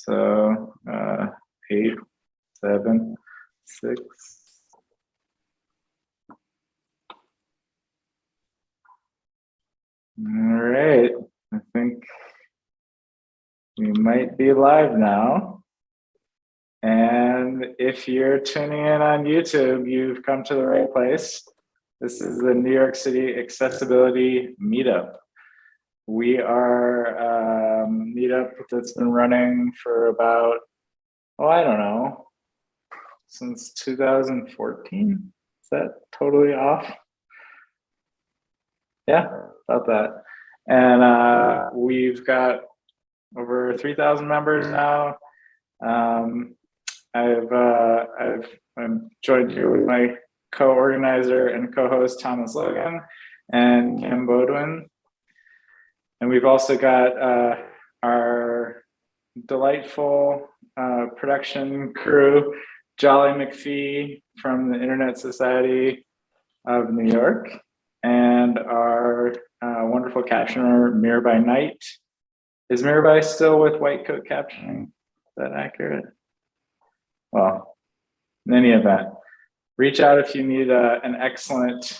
So 8, 7, 6. All right, I think we might be live now. And if you're tuning in on YouTube, you've come to the right place. This is the New York City Accessibility Meetup. We are a meetup that's been running for about, I don't know, since 2014. Is that totally off? Yeah, about that. And we've got over 3,000 members now. I'm joined here with my co-organizer and co-host Thomas Logan and Kim Beaudoin. And we've also got our delightful production crew, Jolly McPhee from the Internet Society of New York, and our wonderful captioner, Mirabai Knight. Is Mirabai still with White Coat Captioning? Is that accurate? Well, in any event, reach out if you need an excellent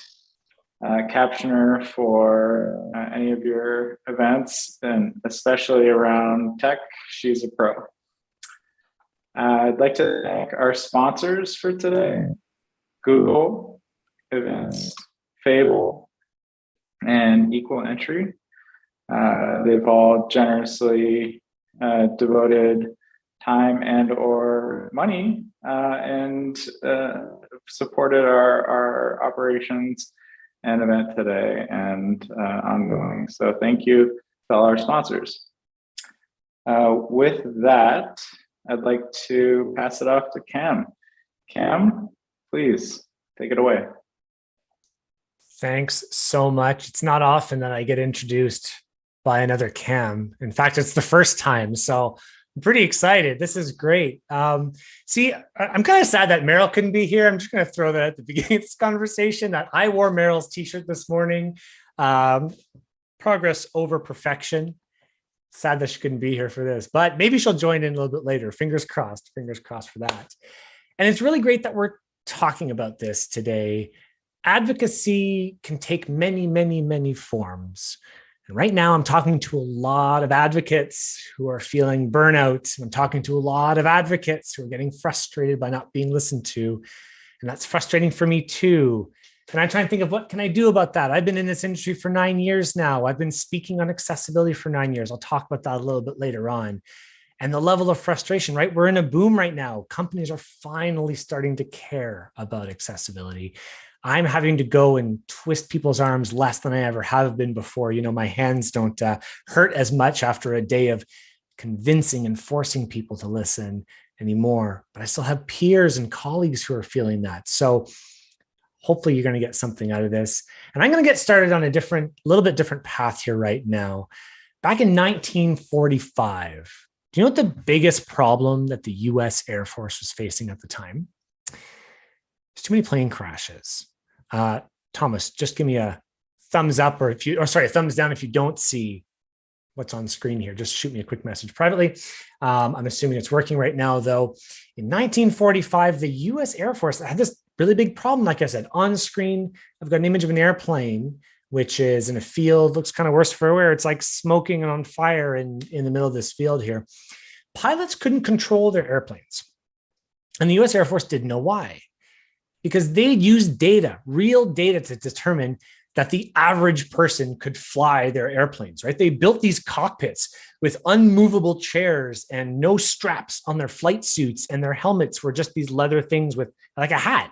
captioner for any of your events, and especially around tech. She's a pro. I'd like to thank our sponsors for today: Google, Events, Fable, and Equal Entry. They've all generously devoted time and or money and supported our operations and event today and ongoing. So thank you to all our sponsors. With that, I'd like to pass it off to Cam. Cam, please take it away. Thanks so much. It's not often that I get introduced by another Cam. In fact, it's the first time. So I'm pretty excited. This is great. See, I'm kind of sad that Meryl couldn't be here. I'm just going to throw that at the beginning of this conversation, that I wore Meryl's t-shirt this morning. Progress over perfection. Sad that she couldn't be here for this, but maybe she'll join in a little bit later. Fingers crossed for that. And it's really great that we're talking about this today. Advocacy can take many, many, many forms. And right now I'm talking to a lot of advocates who are feeling burnout. I'm talking to a lot of advocates who are getting frustrated by not being listened to. And that's frustrating for me too. And I'm trying to think of what can I do about that? I've been in this industry for 9 years now. I've been speaking on accessibility for 9 years. I'll talk about that a little bit later on. And the level of frustration, right? We're in a boom right now. Companies are finally starting to care about accessibility. I'm having to go and twist people's arms less than I ever have been before. You know, my hands don't hurt as much after a day of convincing and forcing people to listen anymore. But I still have peers and colleagues who are feeling that. So hopefully you're going to get something out of this. And I'm going to get started on a little bit different path here right now. Back in 1945, do you know what the biggest problem that the US Air Force was facing at the time? There's too many plane crashes. Thomas, just give me a thumbs up a thumbs down if you don't see what's on screen here. Just shoot me a quick message privately. I'm assuming it's working right now, though. In 1945, the US Air Force had this really big problem. Like I said, on screen, I've got an image of an airplane, which is in a field, looks kind of worse for wear. It's like smoking and on fire in the middle of this field here. Pilots couldn't control their airplanes. And the US Air Force didn't know why. Because they used data, real data, to determine that the average person could fly their airplanes, right? They built these cockpits with unmovable chairs and no straps on their flight suits, and their helmets were just these leather things with like a hat.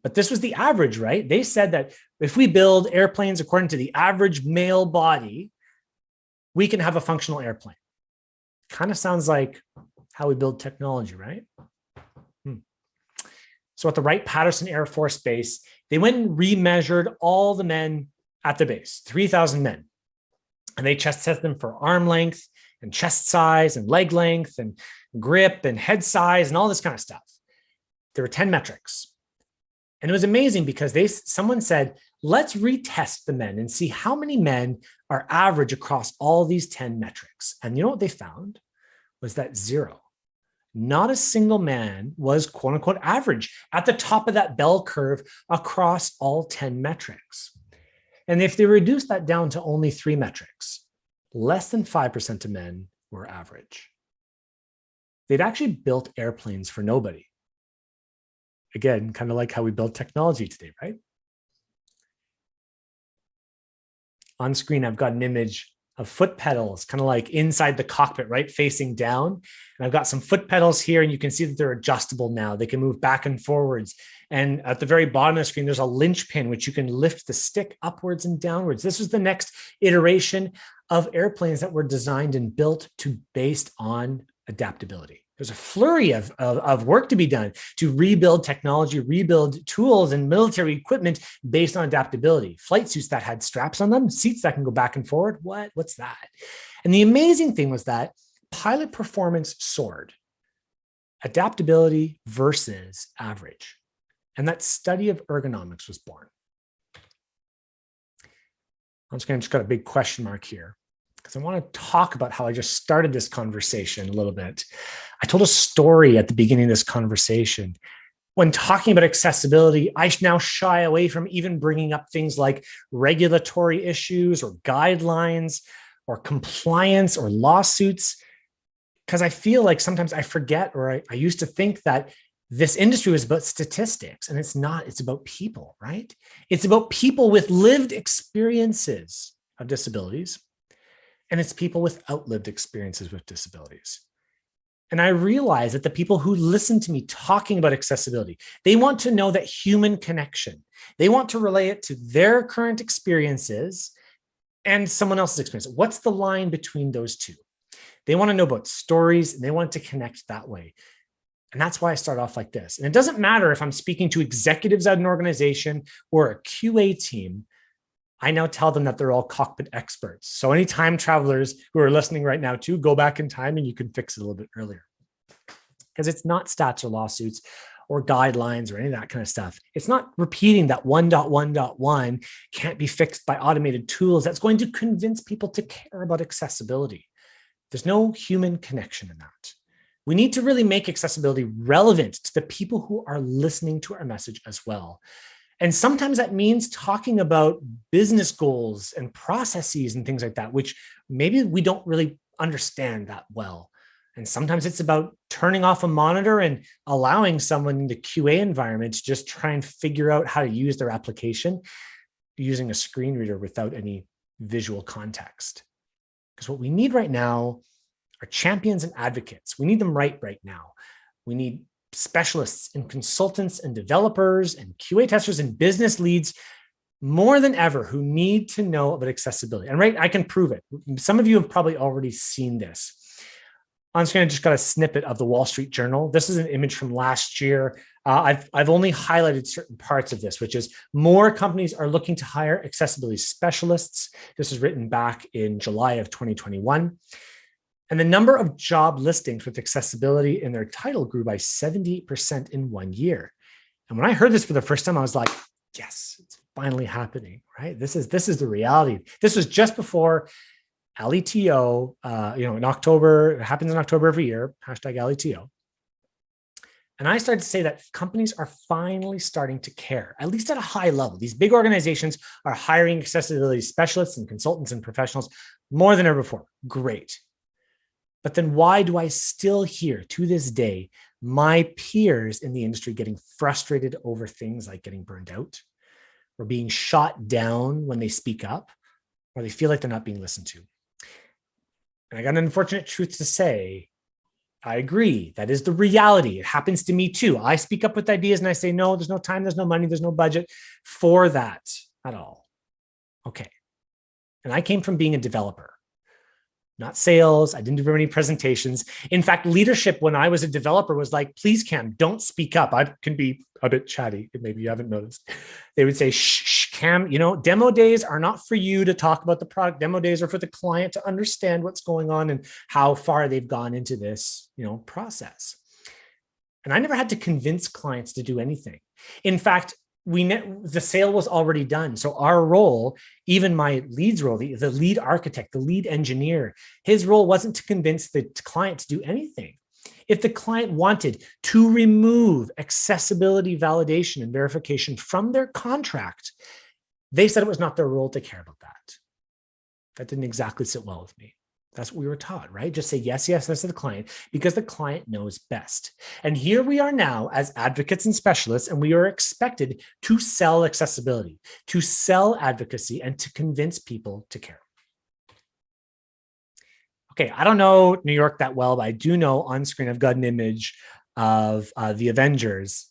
But this was the average, right? They said that if we build airplanes according to the average male body, we can have a functional airplane. Kind of sounds like how we build technology, right? So at the Wright-Patterson Air Force Base, they went and remeasured all the men at the base, 3,000 men. And they chest tested them for arm length and chest size and leg length and grip and head size and all this kind of stuff. There were 10 metrics. And it was amazing because someone said, let's retest the men and see how many men are average across all these 10 metrics. And you know what they found? was that zero. Not a single man was quote unquote average at the top of that bell curve across all 10 metrics. And if they reduce that down to only 3 metrics, less than 5% of men were average. They'd actually built airplanes for nobody. Again, kind of like how we build technology today, right? On screen, I've got an image of foot pedals, kind of like inside the cockpit, right? Facing down. And I've got some foot pedals here, and you can see that they're adjustable now. They can move back and forwards. And at the very bottom of the screen, there's a linch pin, which you can lift the stick upwards and downwards. This was the next iteration of airplanes that were designed and built based on adaptability. There's a flurry of work to be done to rebuild technology, rebuild tools and military equipment based on adaptability. Flight suits that had straps on them, seats that can go back and forward. What's that? And the amazing thing was that pilot performance soared. Adaptability versus average. And that study of ergonomics was born. I'm just got a big question mark here, because I want to talk about how I just started this conversation a little bit. I told a story at the beginning of this conversation. When talking about accessibility, I now shy away from even bringing up things like regulatory issues or guidelines or compliance or lawsuits, because I feel like sometimes I forget, or I used to think that this industry was about statistics, and it's not. It's about people, right? It's about people with lived experiences of disabilities. And it's people with outlived experiences with disabilities. And I realize that the people who listen to me talking about accessibility, they want to know that human connection. They want to relay it to their current experiences and someone else's experience. What's the line between those two? They want to know about stories, and they want to connect that way. And that's why I start off like this. And it doesn't matter if I'm speaking to executives at an organization or a QA team. I now tell them that they're all cockpit experts. So any time travelers who are listening right now too, go back in time and you can fix it a little bit earlier. Because it's not stats or lawsuits or guidelines or any of that kind of stuff. It's not repeating that 1.1.1 can't be fixed by automated tools that's going to convince people to care about accessibility. There's no human connection in that. We need to really make accessibility relevant to the people who are listening to our message as well. And sometimes that means talking about business goals and processes and things like that, which maybe we don't really understand that well. And sometimes it's about turning off a monitor and allowing someone in the QA environment to just try and figure out how to use their application using a screen reader without any visual context. Because what we need right now are champions and advocates. We need them right now. We need specialists and consultants and developers and QA testers and business leads more than ever who need to know about accessibility. And right, I can prove it. Some of you have probably already seen this. On screen, I just got a snippet of the Wall Street Journal. This is an image from last year. I've only highlighted certain parts of this, which is more companies are looking to hire accessibility specialists. This is written back in July of 2021. And the number of job listings with accessibility in their title grew by 78% in 1 year. And when I heard this for the first time, I was like, yes, it's finally happening, right? This is the reality. This was just before LETO, in October. It happens in October every year, #LETO. And I started to say that companies are finally starting to care, at least at a high level. These big organizations are hiring accessibility specialists and consultants and professionals more than ever before. Great. But then why do I still hear to this day my peers in the industry getting frustrated over things like getting burned out or being shot down when they speak up, or they feel like they're not being listened to? And I got an unfortunate truth to say. I agree. That is the reality. It happens to me too. I speak up with ideas and I say, no, there's no time, there's no money, there's no budget for that at all. Okay. And I came from being a developer. Not sales. I didn't do very many presentations. In fact, leadership when I was a developer was like, please, Cam, don't speak up. I can be a bit chatty. Maybe you haven't noticed. They would say, shh, Cam, demo days are not for you to talk about the product. Demo days are for the client to understand what's going on and how far they've gone into this, process. And I never had to convince clients to do anything. In fact, the sale was already done. So our role, even my lead's role, the lead architect, the lead engineer, his role wasn't to convince the client to do anything. If the client wanted to remove accessibility validation and verification from their contract, they said it was not their role to care about that. That didn't exactly sit well with me. That's what we were taught, right? Just say yes, yes, yes to the client because the client knows best. And here we are now as advocates and specialists, and we are expected to sell accessibility, to sell advocacy, and to convince people to care. Okay, I don't know New York that well, but I do know on screen I've got an image of the Avengers.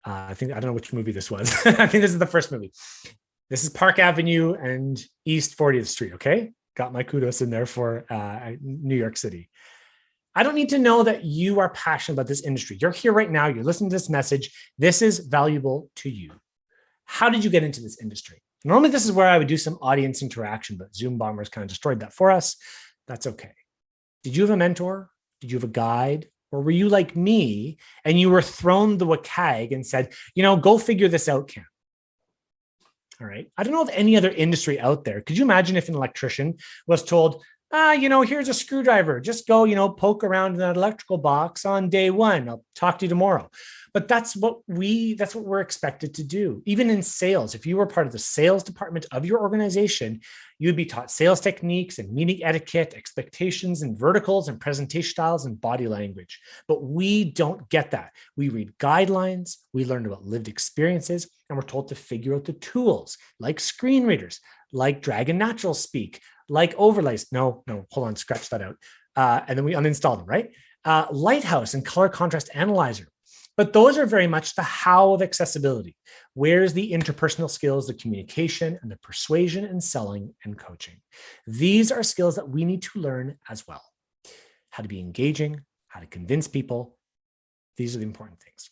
I don't know which movie this was. I think this is the first movie. This is Park Avenue and East 40th Street, okay? Got my kudos in there for New York City. I don't need to know that you are passionate about this industry. You're here right now. You're listening to this message. This is valuable to you. How did you get into this industry? Normally, this is where I would do some audience interaction, but Zoom bombers kind of destroyed that for us. That's okay. Did you have a mentor? Did you have a guide? Or were you like me and you were thrown the WCAG and said, go figure this out, Cam? All right. I don't know of any other industry out there. Could you imagine if an electrician was told, here's a screwdriver, just go, poke around in that electrical box on day one. I'll talk to you tomorrow. But that's what we're expected to do. Even in sales, if you were part of the sales department of your organization, you'd be taught sales techniques and meeting etiquette, expectations and verticals and presentation styles and body language. But we don't get that. We read guidelines, we learn about lived experiences, and we're told to figure out the tools like screen readers, like Dragon Natural Speak, like overlays. No, hold on, scratch that out. And then we uninstalled them, right? Lighthouse and color contrast analyzer. But those are very much the how of accessibility. Where's the interpersonal skills, the communication, and the persuasion and selling and coaching? These are skills that we need to learn as well. How to be engaging, how to convince people. These are the important things.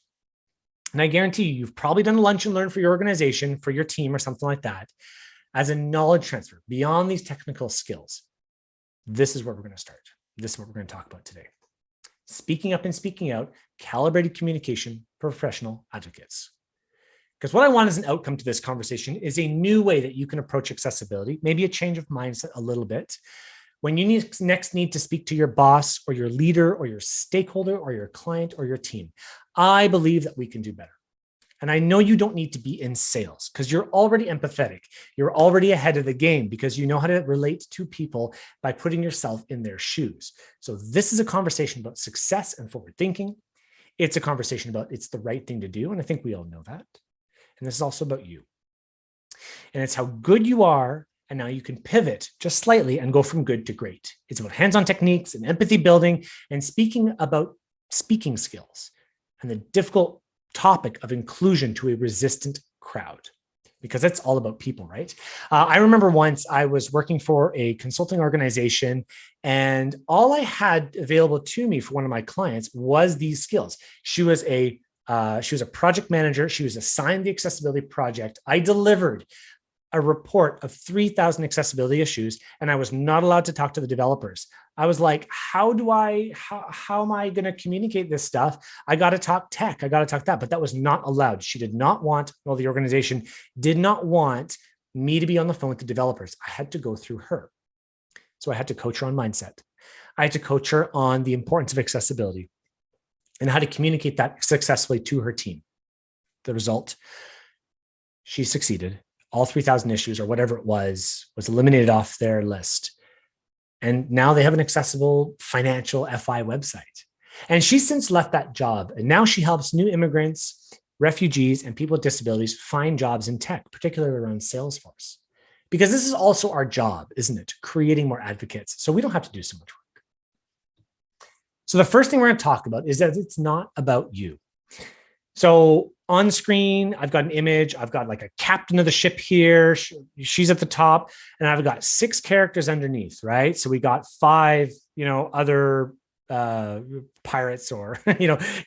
And I guarantee you've probably done a lunch and learn for your organization, for your team or something like that, as a knowledge transfer beyond these technical skills. This is where we're going to start. This is what we're going to talk about today. Speaking up and speaking out, calibrated communication for professional advocates. Because what I want as an outcome to this conversation is a new way that you can approach accessibility, maybe a change of mindset a little bit. When you next need to speak to your boss or your leader or your stakeholder or your client or your team, I believe that we can do better. And I know you don't need to be in sales because you're already empathetic. You're already ahead of the game because you know how to relate to people by putting yourself in their shoes. So this is a conversation about success and forward thinking. It's a conversation about it's the right thing to do. And I think we all know that. And this is also about you. And it's how good you are. And now you can pivot just slightly and go from good to great. It's about hands-on techniques and empathy building and speaking about speaking skills and the difficult topic of inclusion to a resistant crowd, because that's all about people, right? I remember once I was working for a consulting organization and all I had available to me for one of my clients was these skills. She was a project manager. She was assigned the accessibility project. I delivered a report of 3,000 accessibility issues, and I was not allowed to talk to the developers. I was like, how am I going to communicate this stuff? I got to talk tech. I got to talk that, but that was not allowed. She did not want, the organization did not want me to be on the phone with the developers. I had to go through her. So I had to coach her on mindset. I had to coach her on the importance of accessibility and how to communicate that successfully to her team. The result, she succeeded. All 3,000 issues or whatever it was eliminated off their list. And now they have an accessible financial FI website. And she's since left that job. And now she helps new immigrants, refugees, and people with disabilities find jobs in tech, particularly around Salesforce. Because this is also our job, isn't it? Creating more advocates. So we don't have to do so much work. So the first thing we're going to talk about is that it's not about you. So on screen, I've got an image. I've got like a captain of the ship here. She's at the top, and I've got 6 characters underneath, right? So we got 5, other pirates or,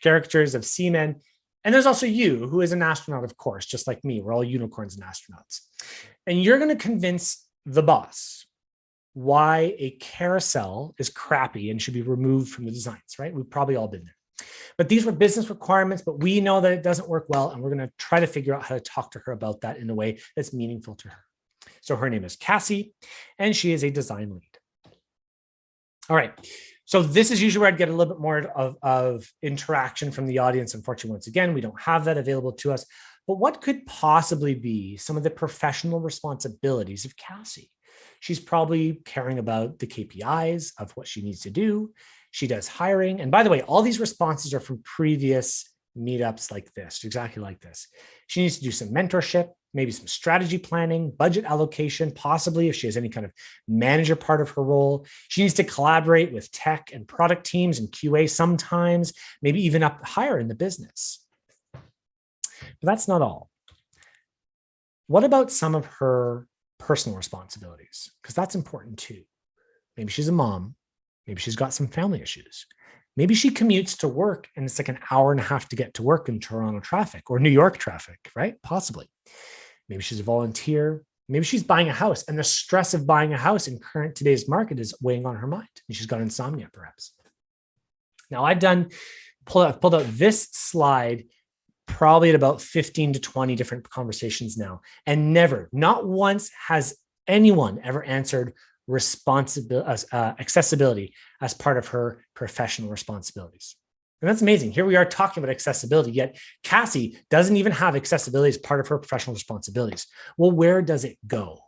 characters of seamen. And there's also you, who is an astronaut, of course, just like me. We're all unicorns and astronauts. And you're going to convince the boss why a carousel is crappy and should be removed from the designs, right? We've probably all been there. But these were business requirements, but we know that it doesn't work well. And we're going to try to figure out how to talk to her about that in a way that's meaningful to her. So her name is Cassie, and she is a design lead. All right. So this is usually where I'd get a little bit more of interaction from the audience. Unfortunately, once again, we don't have that available to us. But what could possibly be some of the professional responsibilities of Cassie? She's probably caring about the KPIs of what she needs to do. She does hiring. And by the way, all these responses are from previous meetups like this, exactly like this. She needs to do some mentorship, maybe some strategy planning, budget allocation, possibly if she has any kind of manager part of her role. She needs to collaborate with tech and product teams and QA sometimes, maybe even up higher in the business. But that's not all. What about some of her personal responsibilities? Because that's important too. Maybe she's a mom. Maybe she's got some family issues. Maybe she commutes to work and it's like an hour and a half to get to work in Toronto traffic or New York traffic, right? Possibly. Maybe she's a volunteer. Maybe she's buying a house and the stress of buying a house in today's market is weighing on her mind. And she's got insomnia perhaps. Now I've pulled out this slide probably at about 15 to 20 different conversations now. And not once has anyone ever answered accessibility as part of her professional responsibilities. And that's amazing. Here we are talking about accessibility, yet Cassie doesn't even have accessibility as part of her professional responsibilities. Well, where does it go?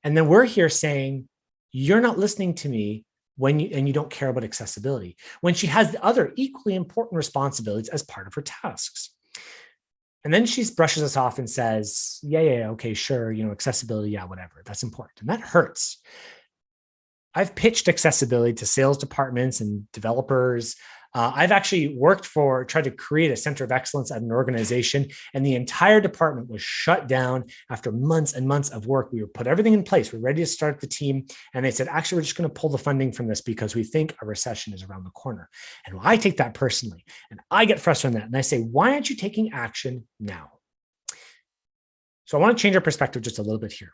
And then we're here saying, you're not listening to me and you don't care about accessibility, when she has the other equally important responsibilities as part of her tasks. And then she brushes us off and says, yeah, okay, sure, accessibility, yeah, whatever, that's important. And that hurts. I've pitched accessibility to sales departments and developers. I've actually tried to create a center of excellence at an organization, and the entire department was shut down after months and months of work. We put everything in place. We're ready to start the team. And they said, actually, we're just going to pull the funding from this because we think a recession is around the corner. And I take that personally, and I get frustrated on that. And I say, why aren't you taking action now? So I want to change our perspective just a little bit here.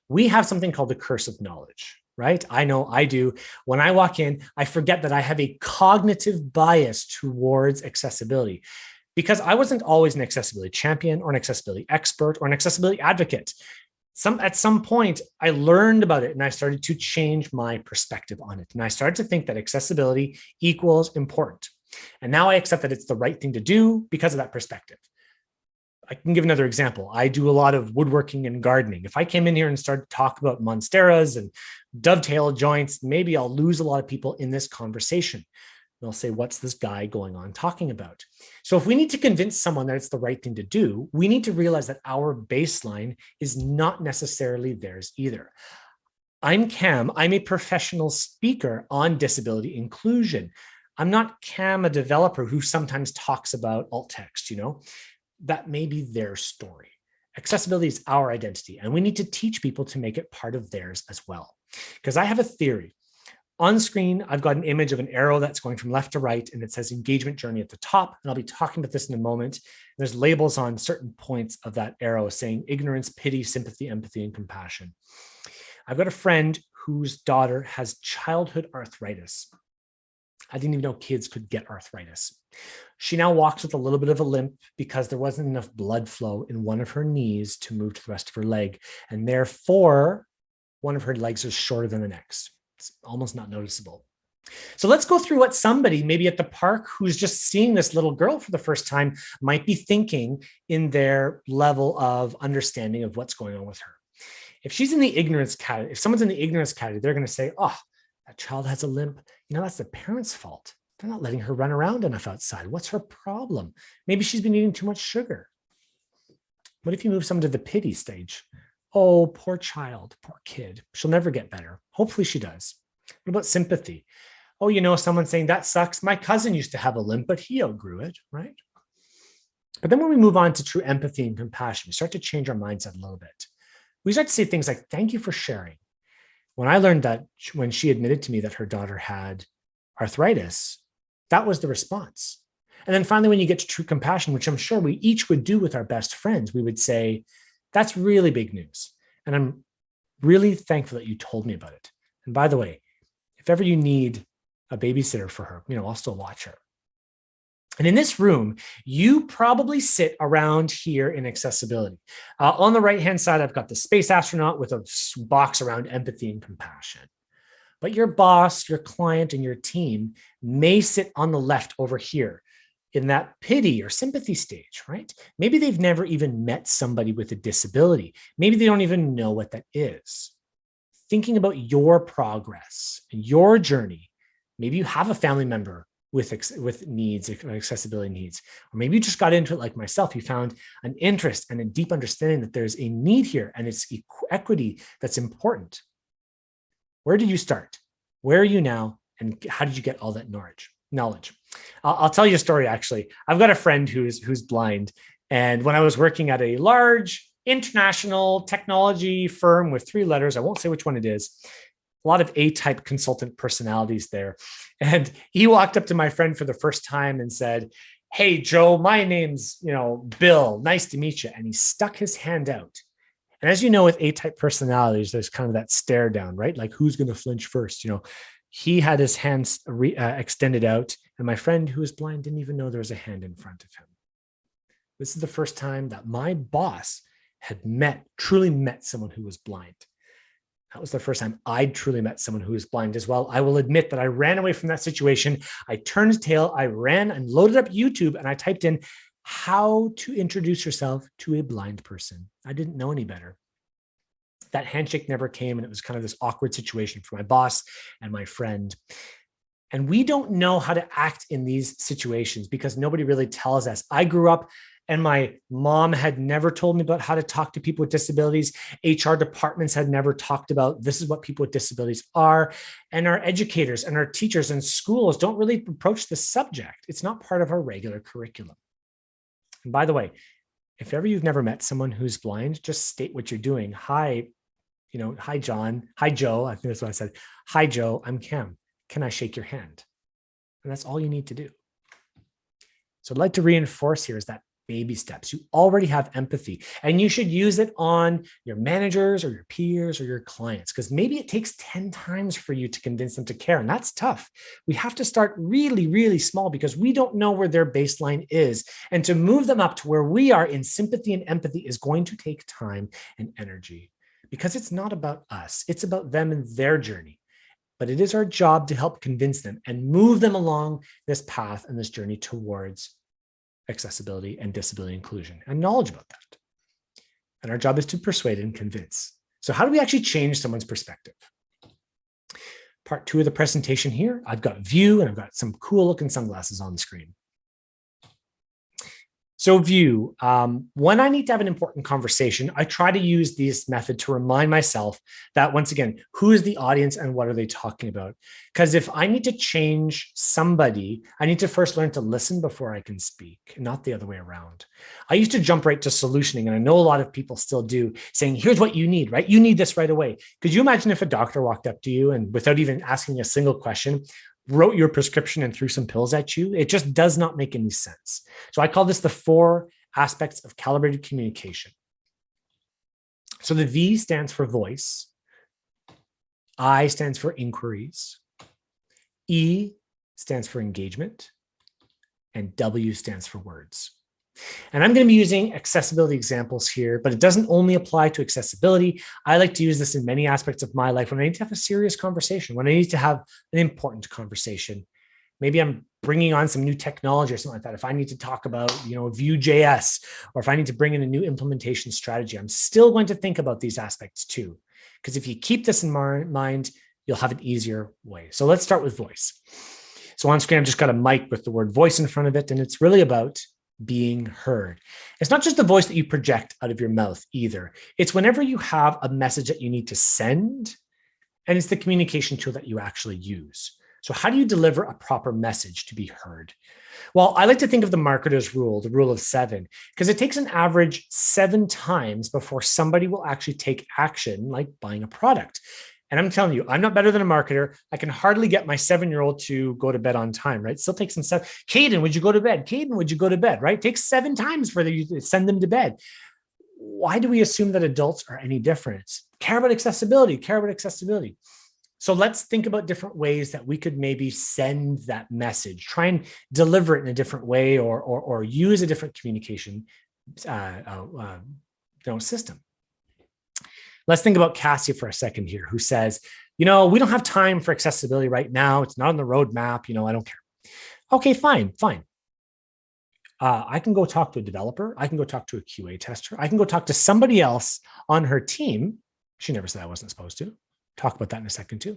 We have something called the curse of knowledge. Right? I know I do. When I walk in, I forget that I have a cognitive bias towards accessibility because I wasn't always an accessibility champion or an accessibility expert or an accessibility advocate. At some point, I learned about it and I started to change my perspective on it. And I started to think that accessibility equals important. And now I accept that it's the right thing to do because of that perspective. I can give another example. I do a lot of woodworking and gardening. If I came in here and started to talk about monsteras and dovetail joints, maybe I'll lose a lot of people in this conversation. They'll say, what's this guy going on talking about? So if we need to convince someone that it's the right thing to do, we need to realize that our baseline is not necessarily theirs either. I'm Cam. I'm a professional speaker on disability inclusion. I'm not Cam, a developer who sometimes talks about alt text, That may be their story. Accessibility is our identity, and we need to teach people to make it part of theirs as well. Because I have a theory. On screen, I've got an image of an arrow that's going from left to right, and it says engagement journey at the top. And I'll be talking about this in a moment. There's labels on certain points of that arrow saying ignorance, pity, sympathy, empathy, and compassion. I've got a friend whose daughter has childhood arthritis. I didn't even know kids could get arthritis. She now walks with a little bit of a limp because there wasn't enough blood flow in one of her knees to move to the rest of her leg. And therefore, one of her legs is shorter than the next. It's almost not noticeable. So let's go through what somebody maybe at the park who's just seeing this little girl for the first time might be thinking in their level of understanding of what's going on with her. If she's in the ignorance category, if someone's in the ignorance category, they're going to say, oh, that child has a limp. That's the parents' fault. They're not letting her run around enough outside. What's her problem? Maybe she's been eating too much sugar. What if you move someone to the pity stage? Oh, poor child, poor kid. She'll never get better. Hopefully she does. What about sympathy? Oh, someone saying that sucks. My cousin used to have a limp, but he outgrew it, right? But then when we move on to true empathy and compassion, we start to change our mindset a little bit. We start to say things like, thank you for sharing. When I learned that, when she admitted to me that her daughter had arthritis, that was the response. And then finally, when you get to true compassion, which I'm sure we each would do with our best friends, we would say, that's really big news. And I'm really thankful that you told me about it. And by the way, if ever you need a babysitter for her. I'll still watch her. And in this room, you probably sit around here in accessibility. On the right-hand side, I've got the space astronaut with a box around empathy and compassion. But your boss, your client, and your team may sit on the left over here in that pity or sympathy stage, right? Maybe they've never even met somebody with a disability. Maybe they don't even know what that is. Thinking about your progress and your journey, maybe you have a family member with needs, accessibility needs, or maybe you just got into it like myself. You found an interest and a deep understanding that there's a need here and it's equity that's important. Where did you start? Where are you now? And how did you get all that knowledge? I'll tell you a story, actually. I've got a friend who's blind. And when I was working at a large international technology firm with 3 letters, I won't say which one it is, a lot of A-type consultant personalities there. And he walked up to my friend for the first time and said, "Hey, Joe, my name's, Bill. Nice to meet you." And he stuck his hand out. And as you know, with A-type personalities, there's kind of that stare down, right? Like, who's going to flinch first? He had his hands extended out, and my friend who was blind didn't even know there was a hand in front of him. This is the first time that my boss had truly met someone who was blind. That was the first time I'd truly met someone who was blind as well. I will admit that I ran away from that situation. I turned tail, I ran and loaded up YouTube, and I typed in how to introduce yourself to a blind person. I didn't know any better. That handshake never came, and it was kind of this awkward situation for my boss and my friend. And we don't know how to act in these situations because nobody really tells us. I grew up and my mom had never told me about how to talk to people with disabilities. HR departments had never talked about this is what people with disabilities are. And our educators and our teachers and schools don't really approach the subject. It's not part of our regular curriculum. And by the way, if ever you've never met someone who's blind, just state what you're doing. Hi, hi, John. Hi, Joe. I think that's what I said. Hi, Joe. I'm Cam. Can I shake your hand? And that's all you need to do. So I'd like to reinforce here is that baby steps. You already have empathy, and you should use it on your managers or your peers or your clients, because maybe it takes 10 times for you to convince them to care. And that's tough. We have to start really, really small because we don't know where their baseline is. And to move them up to where we are in sympathy and empathy is going to take time and energy, because it's not about us. It's about them and their journey. But it is our job to help convince them and move them along this path and this journey towards accessibility and disability inclusion and knowledge about that. And our job is to persuade and convince. So how do we actually change someone's perspective? Part 2 of the presentation here, I've got view and I've got some cool looking sunglasses on the screen. So view, when I need to have an important conversation, I try to use this method to remind myself that, once again, who is the audience and what are they talking about? Because if I need to change somebody, I need to first learn to listen before I can speak, not the other way around. I used to jump right to solutioning, and I know a lot of people still do, saying, here's what you need, right? You need this right away. Could you imagine if a doctor walked up to you and without even asking a single question, wrote your prescription and threw some pills at you? It just does not make any sense. So I call this the 4 aspects of calibrated communication. So the V stands for voice. I stands for inquiries. E stands for engagement. And W stands for words. And I'm going to be using accessibility examples here, but it doesn't only apply to accessibility. I like to use this in many aspects of my life when I need to have a serious conversation, when I need to have an important conversation. Maybe I'm bringing on some new technology or something like that. If I need to talk about, Vue.js, or if I need to bring in a new implementation strategy, I'm still going to think about these aspects too. Because if you keep this in mind, you'll have an easier way. So let's start with voice. So on screen, I've just got a mic with the word voice in front of it, and it's really about being heard. It's not just the voice that you project out of your mouth either. It's whenever you have a message that you need to send, and it's the communication tool that you actually use. So how do you deliver a proper message to be heard? Well, I like to think of the marketer's rule, the rule of 7, because it takes an average 7 times before somebody will actually take action, like buying a product. And I'm telling you, I'm not better than a marketer. I can hardly get my 7-year-old to go to bed on time, right? Still takes some 7. Caden, would you go to bed? Caden, would you go to bed, right? It takes 7 times for you to send them to bed. Why do we assume that adults are any different? Care about accessibility, care about accessibility. So let's think about different ways that we could maybe send that message, try and deliver it in a different way, or use a different communication system. Let's think about Cassie for a second here, who says, we don't have time for accessibility right now. It's not on the roadmap. I don't care. Okay, fine. I can go talk to a developer. I can go talk to a QA tester. I can go talk to somebody else on her team. She never said I wasn't supposed to. Talk about that in a second too.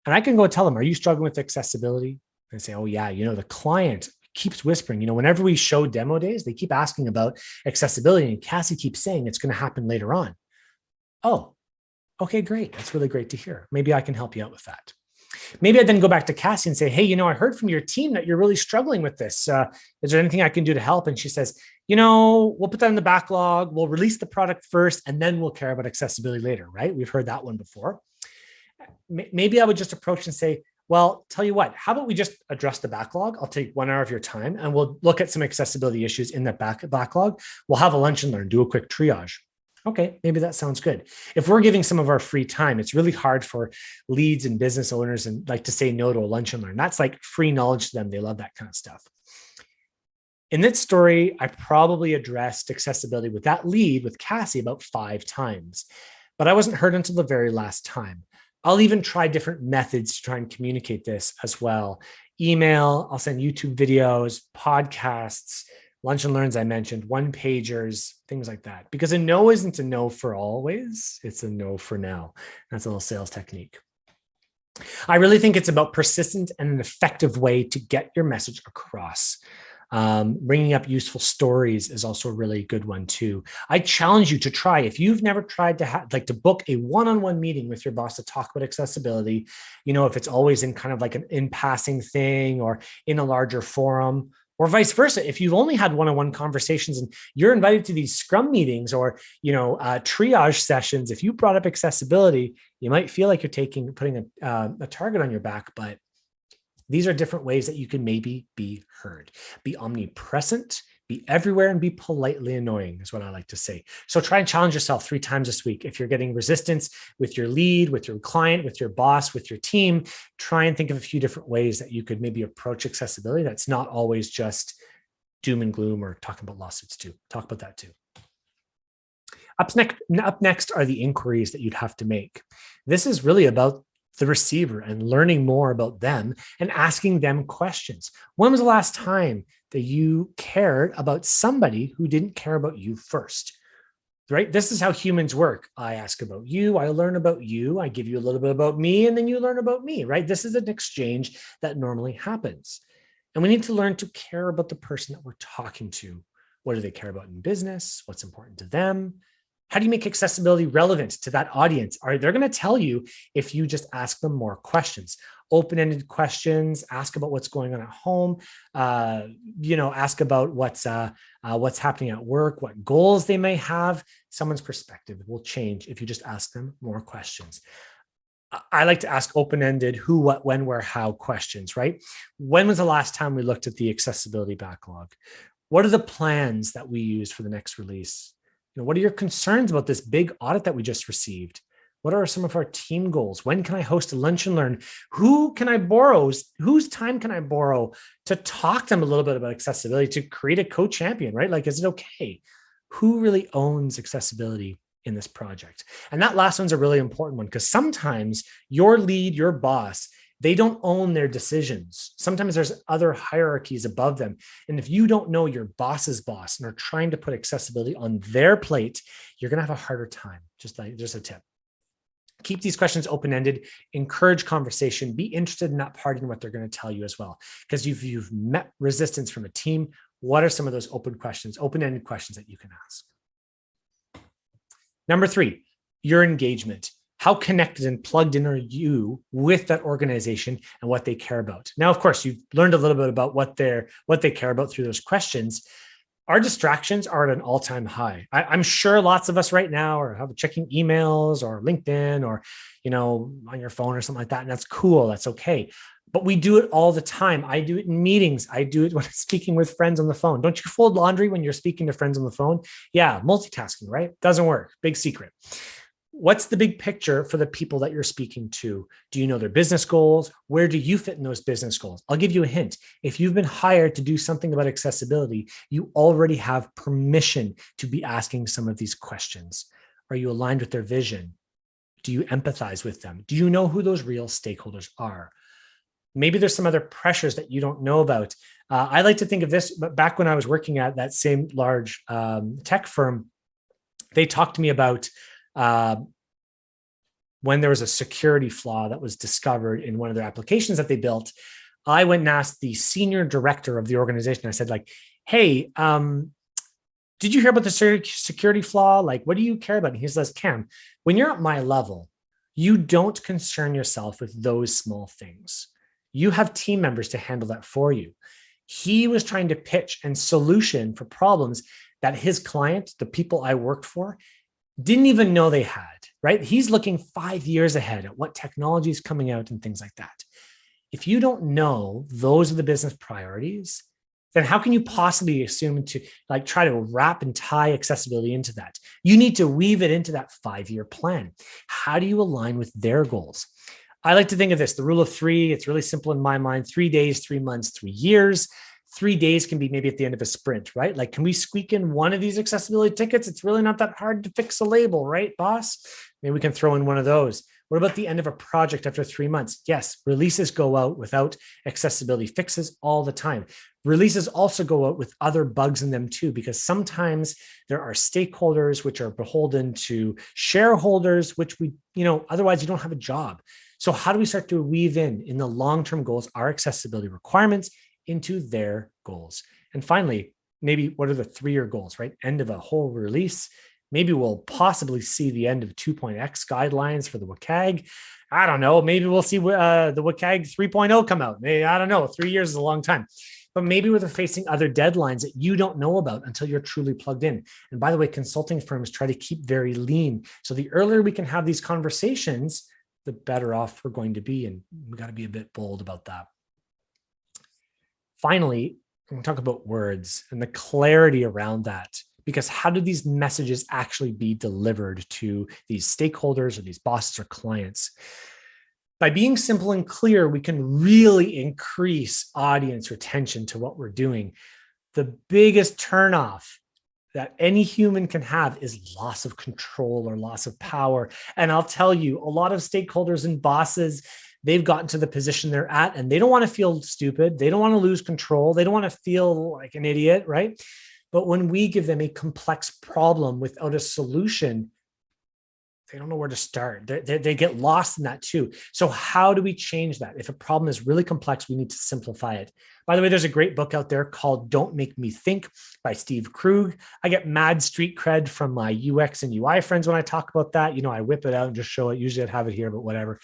And I can go tell them, are you struggling with accessibility? And say, oh yeah, the client keeps whispering, whenever we show demo days, they keep asking about accessibility, and Cassie keeps saying it's going to happen later on. Oh, okay, great. That's really great to hear. Maybe I can help you out with that. Maybe I then go back to Cassie and say, hey, I heard from your team that you're really struggling with this. Is there anything I can do to help? And she says, we'll put that in the backlog. We'll release the product first, and then we'll care about accessibility later, right? We've heard that one before. Maybe I would just approach and say, well, tell you what, how about we just address the backlog? I'll take 1 hour of your time, and we'll look at some accessibility issues in that backlog. We'll have a lunch and learn, do a quick triage. Okay, maybe that sounds good. If we're giving some of our free time, it's really hard for leads and business owners and to say no to a lunch and learn. That's like free knowledge to them. They love that kind of stuff. In this story, I probably addressed accessibility with that lead with Cassie about 5 times, but I wasn't heard until the very last time. I'll even try different methods to try and communicate this as well. Email, I'll send YouTube videos, podcasts, lunch and learns I mentioned, one-pagers, things like that. Because a no isn't a no for always, it's a no for now. That's a little sales technique. I really think it's about persistent and an effective way to get your message across. Bringing up useful stories is also a really good one too. I challenge you to try, if you've never tried to book a one-on-one meeting with your boss to talk about accessibility, if it's always in kind of like an in-passing thing or in a larger forum, or vice versa. If you've only had one-on-one conversations and you're invited to these scrum meetings or, triage sessions, if you brought up accessibility, you might feel like you're putting a target on your back, but these are different ways that you can maybe be heard. Be omnipresent, be everywhere, and be politely annoying is what I like to say. So try and challenge yourself 3 times this week. If you're getting resistance with your lead, with your client, with your boss, with your team, try and think of a few different ways that you could maybe approach accessibility. That's not always just doom and gloom or talking about lawsuits too. Talk about that too. Up next are the inquiries that you'd have to make. This is really about the receiver and learning more about them and asking them questions. When was the last time that you cared about somebody who didn't care about you first? Right? This is how humans work. I ask about you, I learn about you, I give you a little bit about me, and then you learn about me, right? This is an exchange that normally happens. And we need to learn to care about the person that we're talking to. What do they care about in business? What's important to them? How do you make accessibility relevant to that audience? They're going to tell you if you just ask them more questions, open-ended questions, ask about what's going on at home, ask about what's happening at work, what goals they may have. Someone's perspective will change if you just ask them more questions. I like to ask open-ended who, what, when, where, how questions, right? When was the last time we looked at the accessibility backlog? What are the plans that we use for the next release? What are your concerns about this big audit that we just received? What are some of our team goals? When can I host a lunch and learn? Who can I borrow? Whose time can I borrow to talk to them a little bit about accessibility, to create a co-champion, right? Like, is it okay? Who really owns accessibility in this project? And that last one's a really important one because sometimes your lead, your boss, they don't own their decisions. Sometimes there's other hierarchies above them. And if you don't know your boss's boss and are trying to put accessibility on their plate, you're going to have a harder time. Just a tip. Keep these questions open-ended, encourage conversation, be interested in that part in what they're going to tell you as well. Because if you've met resistance from a team, what are some of those open-ended questions that you can ask? Number 3, your engagement. How connected and plugged in are you with that organization and what they care about? Now, of course, you've learned a little bit about what they care about through those questions. Our distractions are at an all-time high. I'm sure lots of us right now are checking emails or LinkedIn or, on your phone or something like that. And that's cool. That's okay. But we do it all the time. I do it in meetings. I do it when I'm speaking with friends on the phone. Don't you fold laundry when you're speaking to friends on the phone? Yeah, multitasking, right? Doesn't work. Big secret. What's the big picture for the people that you're speaking to? Do you know their business goals? Where do you fit in those business goals? I'll give you a hint. If you've been hired to do something about accessibility, you already have permission to be asking some of these questions. Are you aligned with their vision? Do you empathize with them? Do you know who those real stakeholders are? Maybe there's some other pressures that you don't know about. I like to think of this, but back when I was working at that same large tech firm, they talked to me about when there was a security flaw that was discovered in one of their applications that they built. I went and asked the senior director of the organization. I said, like, hey, did you hear about the security flaw? Like, what do you care about? And he says, Cam, when you're at my level, you don't concern yourself with those small things. You have team members to handle that for you. He was trying to pitch and solution for problems that his client, the people I worked for, didn't even know they had, right? He's looking 5 years ahead at what technology is coming out and things like that. If you don't know those are the business priorities, then how can you possibly assume to like try to wrap and tie accessibility into that? You need to weave it into that 5-year plan. How do you align with their goals? I like to think of this, the rule of 3. It's really simple in my mind: 3 days, 3 months, 3 years. 3 days can be maybe at the end of a sprint, right? Like, can we squeak in one of these accessibility tickets? It's really not that hard to fix a label, right, boss? Maybe we can throw in one of those. What about the end of a project after 3 months? Yes, releases go out without accessibility fixes all the time. Releases also go out with other bugs in them too, because sometimes there are stakeholders which are beholden to shareholders, which we, otherwise you don't have a job. So how do we start to weave in the long-term goals, our accessibility requirements into their goals? And finally, maybe what are the 3-year goals, right? End of a whole release. Maybe we'll possibly see the end of 2.x guidelines for the WCAG. I don't know. Maybe we'll see the WCAG 3.0 come out. Maybe, I don't know. 3 years is a long time. But maybe we're facing other deadlines that you don't know about until you're truly plugged in. And by the way, consulting firms try to keep very lean. So the earlier we can have these conversations, the better off we're going to be. And we got to be a bit bold about that. Finally, I'm going to talk about words and the clarity around that, because how do these messages actually be delivered to these stakeholders or these bosses or clients? By being simple and clear, we can really increase audience retention to what we're doing. The biggest turnoff that any human can have is loss of control or loss of power. And I'll tell you, a lot of stakeholders and bosses, they've gotten to the position they're at and they don't want to feel stupid. They don't want to lose control. They don't want to feel like an idiot, right? But when we give them a complex problem without a solution, they don't know where to start. They get lost in that too. So how do we change that? If a problem is really complex, we need to simplify it. By the way, there's a great book out there called Don't Make Me Think by Steve Krug. I get mad street cred from my UX and UI friends when I talk about that. I whip it out and just show it. Usually I'd have it here, but whatever.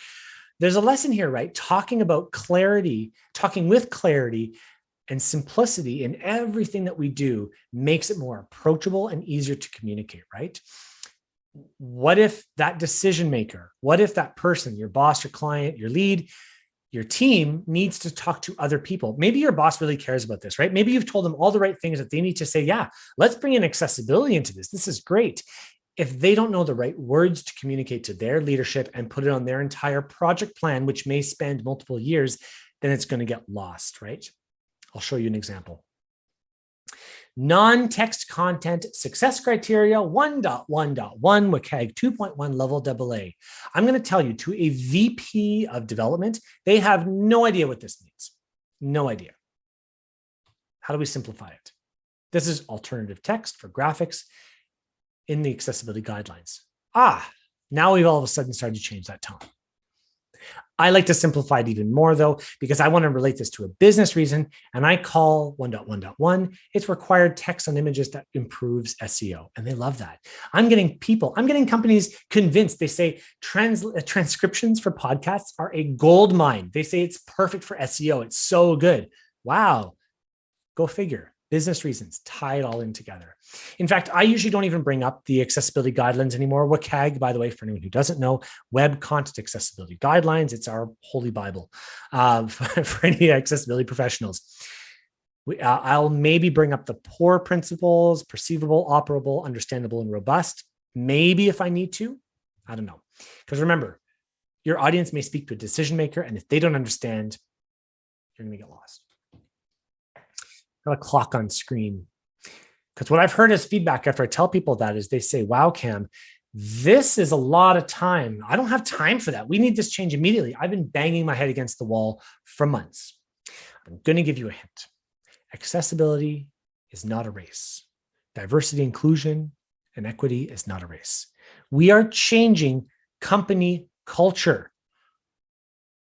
There's a lesson here, right? Talking about clarity, talking with clarity and simplicity in everything that we do makes it more approachable and easier to communicate, right? What if that decision maker, what if that person, your boss, your client, your lead, your team needs to talk to other people? Maybe your boss really cares about this, right? Maybe you've told them all the right things that they need to say, yeah, let's bring in accessibility into this. This is great. If they don't know the right words to communicate to their leadership and put it on their entire project plan, which may span multiple years, then it's going to get lost, right? I'll show you an example. Non-text content success criteria 1.1.1 WCAG 2.1 level AA. I'm going to tell you, to a VP of development, they have no idea what this means. No idea. How do we simplify it? This is alternative text for graphics in the accessibility guidelines. Now we've all of a sudden started to change that tone. I like to simplify it even more though, because I want to relate this to a business reason. And I call 1.1.1, it's required text on images that improves SEO. And they love that. I'm getting companies convinced. They say transcriptions for podcasts are a gold mine. They say it's perfect for SEO. It's so good. Wow. Go figure. Business reasons, tie it all in together. In fact, I usually don't even bring up the accessibility guidelines anymore. WCAG, by the way, for anyone who doesn't know, Web Content Accessibility Guidelines, it's our holy Bible for any accessibility professionals. I'll maybe bring up the POUR principles: perceivable, operable, understandable, and robust. Maybe if I need to. I don't know. Because remember, your audience may speak to a decision maker, and if they don't understand, you're going to get lost. Got a clock on screen. Because what I've heard as feedback after I tell people that is they say, wow, Cam, this is a lot of time. I don't have time for that. We need this change immediately. I've been banging my head against the wall for months. I'm going to give you a hint. Accessibility is not a race. Diversity, inclusion, and equity is not a race. We are changing company culture.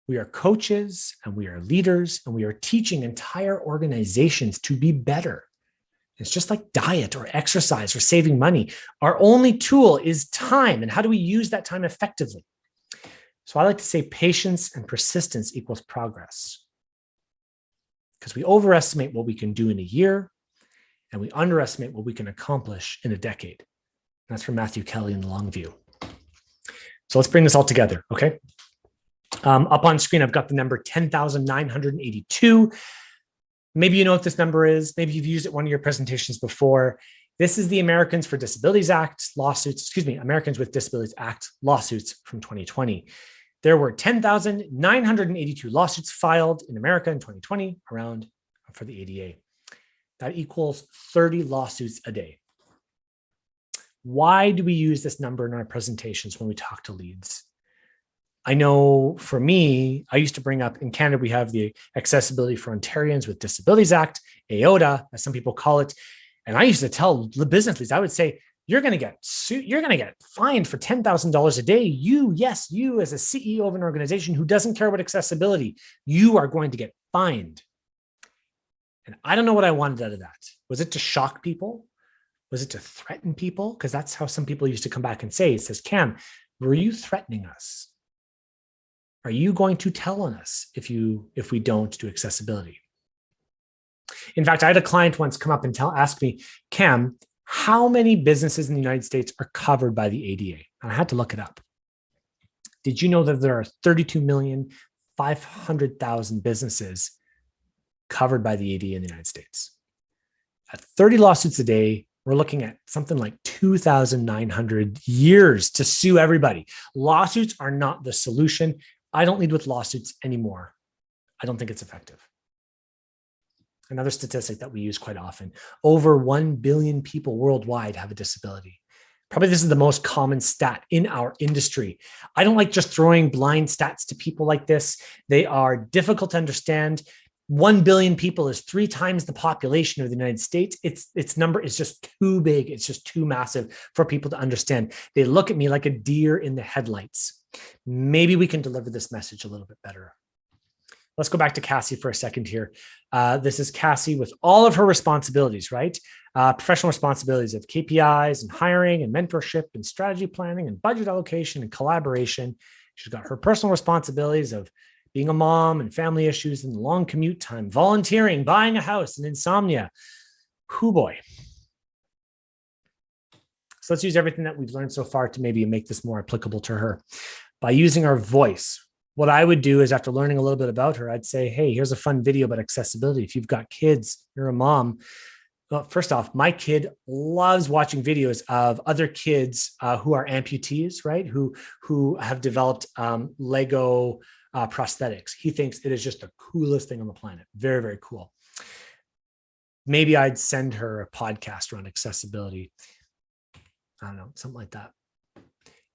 We are coaches and we are leaders and we are teaching entire organizations to be better. It's just like diet or exercise or saving money. Our only tool is time. And how do we use that time effectively? So I like to say patience and persistence equals progress. Because we overestimate what we can do in a year and we underestimate what we can accomplish in a decade. That's from Matthew Kelly in The Long View. So let's bring this all together, okay? Up on screen, I've got the number 10,982. Maybe you know what this number is. Maybe you've used it in one of your presentations before. This is the Americans for Disabilities Act lawsuits, Americans with Disabilities Act lawsuits from 2020. There were 10,982 lawsuits filed in America in 2020 around for the ADA. That equals 30 lawsuits a day. Why do we use this number in our presentations when we talk to leads? I know for me, I used to bring up in Canada, we have the Accessibility for Ontarians with Disabilities Act, AODA, as some people call it. And I used to tell the business leads, I would say, you're going to get fined for $10,000 a day. You as a CEO of an organization who doesn't care about accessibility, you are going to get fined. And I don't know what I wanted out of that. Was it to shock people? Was it to threaten people? Because that's how some people used to come back and say, it says, Cam, were you threatening us? Are you going to tell on us if we don't do accessibility? In fact, I had a client once come up and ask me, Cam, how many businesses in the United States are covered by the ADA? And I had to look it up. Did you know that there are 32,500,000 businesses covered by the ADA in the United States? At 30 lawsuits a day, we're looking at something like 2,900 years to sue everybody. Lawsuits are not the solution. I don't lead with lawsuits anymore. I don't think it's effective. Another statistic that we use quite often, over 1 billion people worldwide have a disability. Probably this is the most common stat in our industry. I don't like just throwing blind stats to people like this. They are difficult to understand. 1 billion people is 3 times the population of the United States. Its number is just too big. It's just too massive for people to understand. They look at me like a deer in the headlights. Maybe we can deliver this message a little bit better. Let's go back to Cassie for a second here. This is Cassie with all of her responsibilities, right? Professional responsibilities of KPIs and hiring and mentorship and strategy planning and budget allocation and collaboration. She's got her personal responsibilities of being a mom and family issues and long commute time, volunteering, buying a house and insomnia. Hoo boy. So let's use everything that we've learned so far to maybe make this more applicable to her. By using our voice, what I would do is after learning a little bit about her, I'd say, hey, here's a fun video about accessibility. If you've got kids, you're a mom. Well, first off, my kid loves watching videos of other kids who are amputees, right? Who have developed Lego prosthetics. He thinks it is just the coolest thing on the planet. Very, very cool. Maybe I'd send her a podcast around accessibility. I don't know, something like that.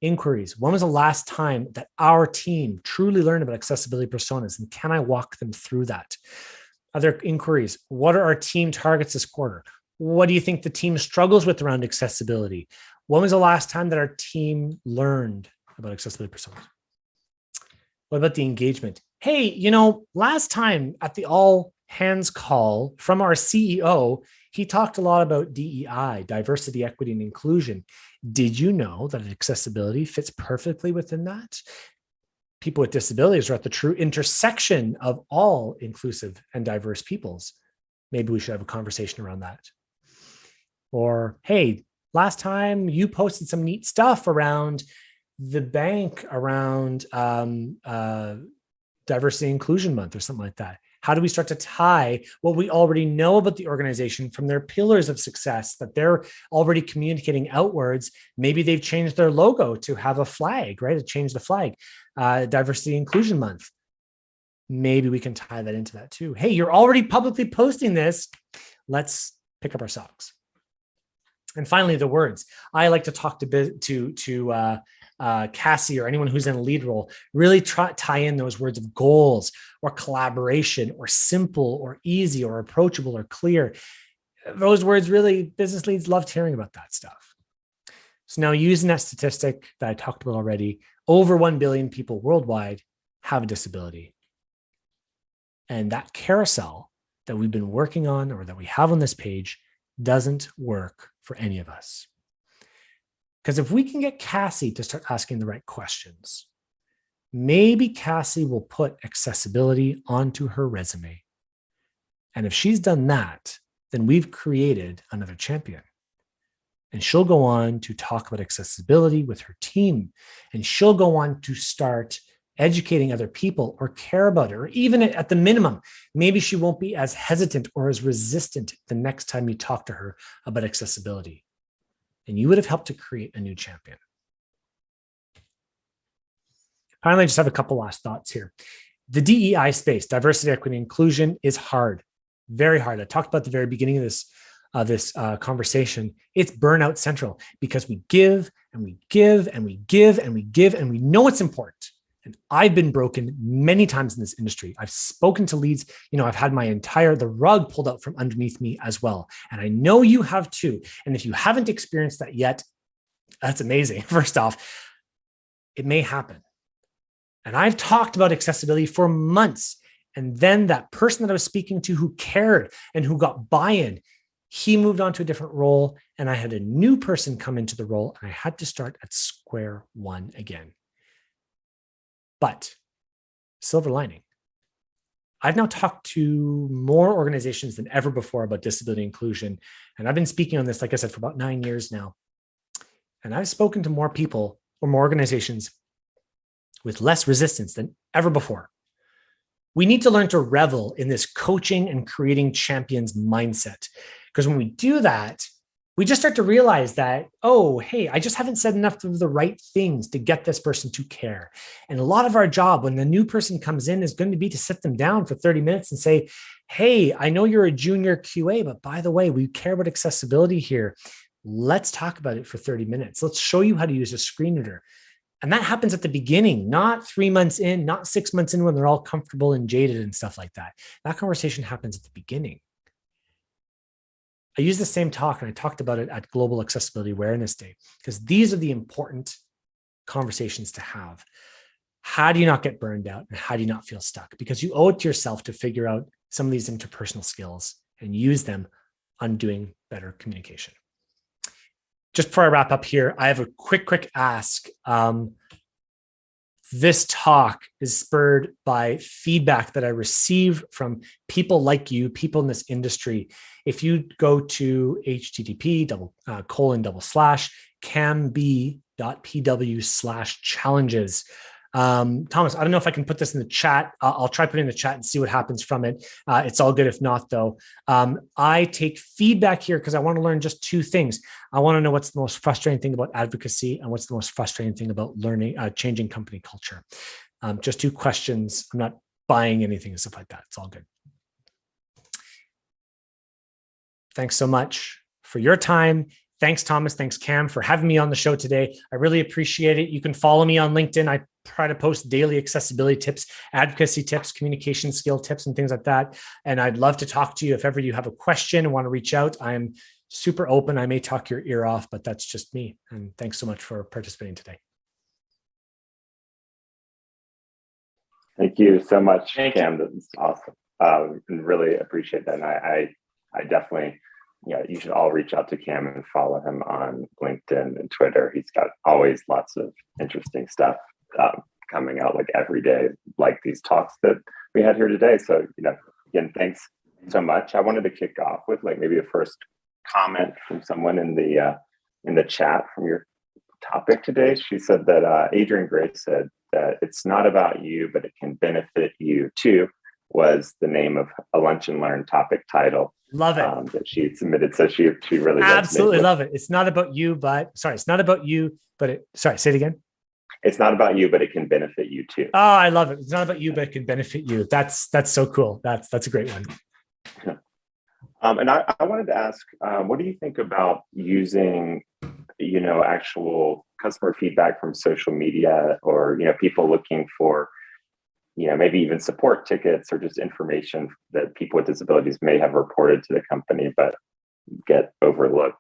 Inquiries. When was the last time that our team truly learned about accessibility personas? And can I walk them through that? Other inquiries. What are our team targets this quarter? What do you think the team struggles with around accessibility? When was the last time that our team learned about accessibility personas? What about the engagement? Hey, last time at the all hands call from our CEO, he talked a lot about DEI, diversity, equity, and inclusion. Did you know that accessibility fits perfectly within that? People with disabilities are at the true intersection of all inclusive and diverse peoples. Maybe we should have a conversation around that. Or, hey, last time you posted some neat stuff around the bank, around Diversity Inclusion Month or something like that. How do we start to tie what we already know about the organization from their pillars of success that they're already communicating outwards? Maybe they've changed their logo to have a flag, right? To change the flag, Diversity Inclusion Month. Maybe we can tie that into that too. Hey, you're already publicly posting this. Let's pick up our socks. And finally, the words. I like to talk to Cassie or anyone who's in a lead role, really tie in those words of goals or collaboration or simple or easy or approachable or clear. Those words really, business leads loved hearing about that stuff. So now using that statistic that I talked about already, over 1 billion people worldwide have a disability. And that carousel that we've been working on or that we have on this page doesn't work for any of us. Because if we can get Cassie to start asking the right questions, maybe Cassie will put accessibility onto her resume. And if she's done that, then we've created another champion. And she'll go on to talk about accessibility with her team. And she'll go on to start educating other people or care about it, or even at the minimum, maybe she won't be as hesitant or as resistant the next time you talk to her about accessibility. And you would have helped to create a new champion. Finally, I just have a couple last thoughts here. The DEI space, diversity, equity, inclusion, is hard, very hard. I talked about at the very beginning of this conversation. It's burnout central because we give and we give and we give and we give and we know it's important. And I've been broken many times in this industry. I've spoken to leads, I've had the rug pulled out from underneath me as well. And I know you have too. And if you haven't experienced that yet, that's amazing. First off, it may happen. And I've talked about accessibility for months. And then that person that I was speaking to who cared and who got buy-in, he moved on to a different role. And I had a new person come into the role and I had to start at square one again. But silver lining, I've now talked to more organizations than ever before about disability inclusion. And I've been speaking on this, like I said, for about 9 years now. And I've spoken to more people or more organizations with less resistance than ever before. We need to learn to revel in this coaching and creating champions mindset. Because when we do that, we just start to realize that, oh, hey, I just haven't said enough of the right things to get this person to care. And a lot of our job when the new person comes in is going to be to sit them down for 30 minutes and say, hey, I know you're a junior QA, but by the way, we care about accessibility here. Let's talk about it for 30 minutes. Let's show you how to use a screen reader. And that happens at the beginning, not 3 months in, not 6 months in when they're all comfortable and jaded and stuff like that. That conversation happens at the beginning. I use the same talk and I talked about it at Global Accessibility Awareness Day, because these are the important conversations to have. How do you not get burned out and how do you not feel stuck? Because you owe it to yourself to figure out some of these interpersonal skills and use them on doing better communication. Just before I wrap up here, I have a quick ask. This talk is spurred by feedback that I receive from people like you, people in this industry. If you go to http://cam.pw/challenges. Thomas, I don't know if I can put this in the chat. I'll try putting in the chat and see what happens from it. It's all good if not, though. I take feedback here because I want to learn just two things. I want to know what's the most frustrating thing about advocacy and what's the most frustrating thing about learning, changing company culture. Just two questions. I'm not buying anything and stuff like that. It's all good. Thanks so much for your time. Thanks, Thomas. Thanks, Cam, for having me on the show today. I really appreciate it. You can follow me on LinkedIn. I try to post daily accessibility tips, advocacy tips, communication skill tips, and things like that. And I'd love to talk to you if ever you have a question and want to reach out. I'm super open. I may talk your ear off, but that's just me. And thanks so much for participating today. Thank you so much, Cam. That's awesome. And really appreciate that. And I definitely, you should all reach out to Cam and follow him on LinkedIn and Twitter. He's got always lots of interesting stuff coming out like every day, like these talks that we had here today. So, again, thanks so much. I wanted to kick off with like maybe a first comment from someone in the chat from your topic today. She said that Adrian Gray said that it's not about you, but it can benefit you too. was the name of a Lunch and Learn topic title. Love it. That she submitted. So she really absolutely love it. It's not about you, it's not about you, but say it again. It's not about you, but it can benefit you too. Oh, I love it. It's not about you, but it can benefit you. That's so cool. That's a great one. And I wanted to ask, what do you think about using, actual customer feedback from social media, or, people looking for, maybe even support tickets or just information that people with disabilities may have reported to the company, but get overlooked?